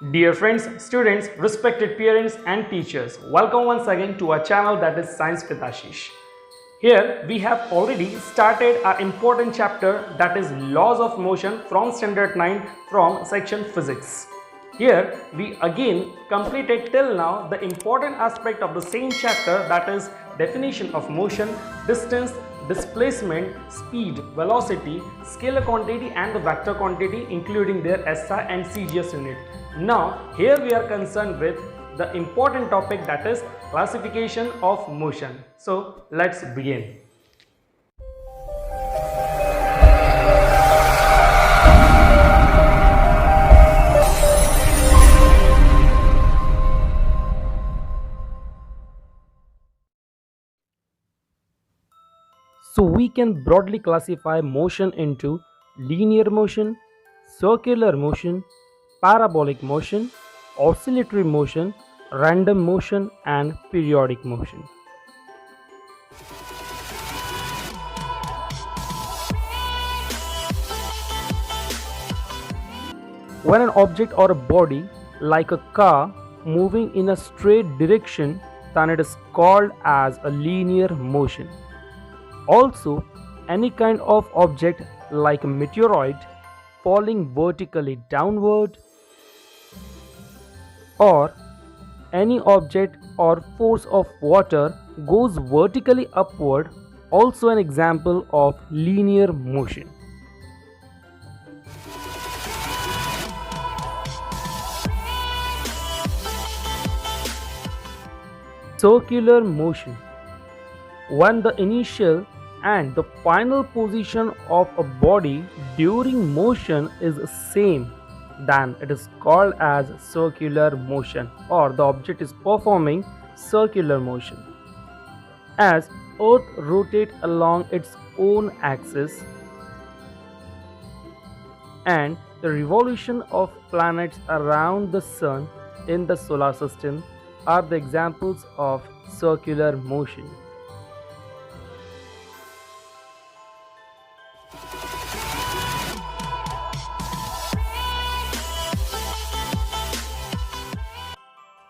Dear friends, students, respected parents and teachers, welcome once again to our channel that is Science with Aashish. Here we have already started our important chapter that is laws of motion from standard 9 from section physics. Here we again completed till now the important aspect of the same chapter, that is definition of motion, distance, displacement, speed, velocity, scalar quantity and the vector quantity, including their SI and CGS unit. Now here we are concerned with the important topic, that is classification of motion. So let's begin. So we can broadly classify motion into linear motion, circular motion, parabolic motion, oscillatory motion, random motion and periodic motion. When an object or a body, like a car, moving in a straight direction, then it is called as a linear motion. Also, any kind of object like a meteoroid falling vertically downward, or any object or force of water goes vertically upward, also an example of linear motion. Circular motion. When the initial and the final position of a body during motion is same, then it is called as circular motion, or the object is performing circular motion. As Earth rotates along its own axis and the revolution of planets around the Sun in the solar system are the examples of circular motion.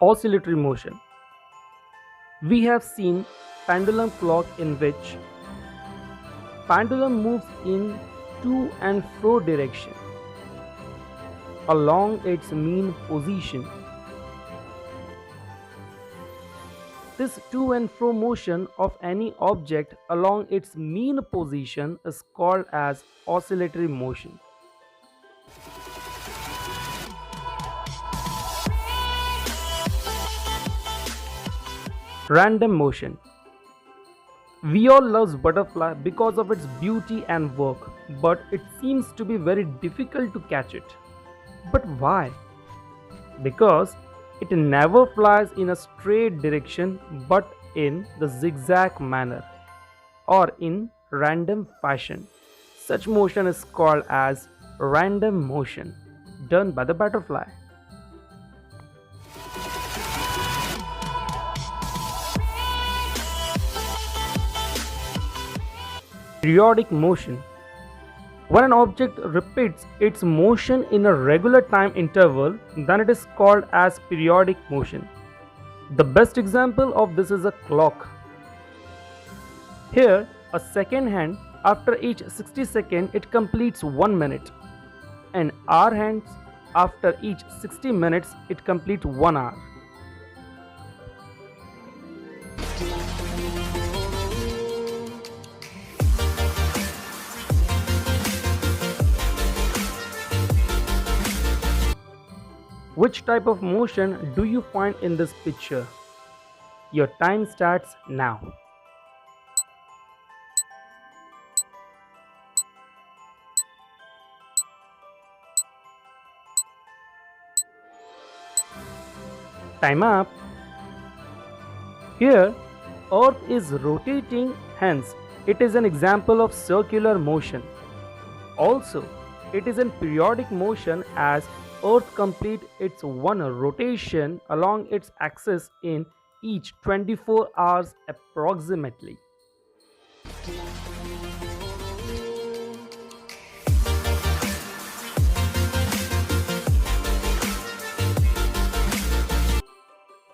Oscillatory motion. We have seen pendulum clock in which pendulum moves in to and fro direction along its mean position. This to and fro motion of any object along its mean position is called as oscillatory motion. Random motion. We all love butterfly because of its beauty and work, but it seems to be very difficult to catch it. But why? Because it never flies in a straight direction but in the zigzag manner or in random fashion. Such motion is called as random motion done by the butterfly. Periodic motion. When an object repeats its motion in a regular time interval, then it is called as periodic motion. The best example of this is a clock. Here, a second hand, after each 60 seconds, it completes 1 minute. And hour hands, after each 60 minutes, it completes 1 hour. Which type of motion do you find in this picture? Your time starts now. Time up. Here, Earth is rotating, hence it is an example of circular motion. Also, it is in periodic motion as Earth completes its one rotation along its axis in each 24 hours approximately.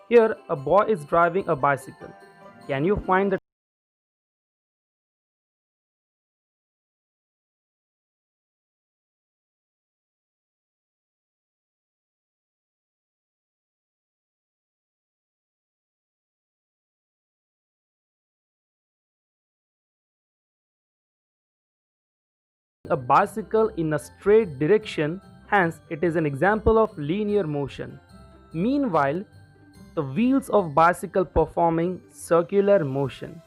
Here a boy is driving a bicycle. Can you find the a bicycle in a straight direction, hence it is an example of linear motion. Meanwhile, the wheels of bicycle performing circular motion.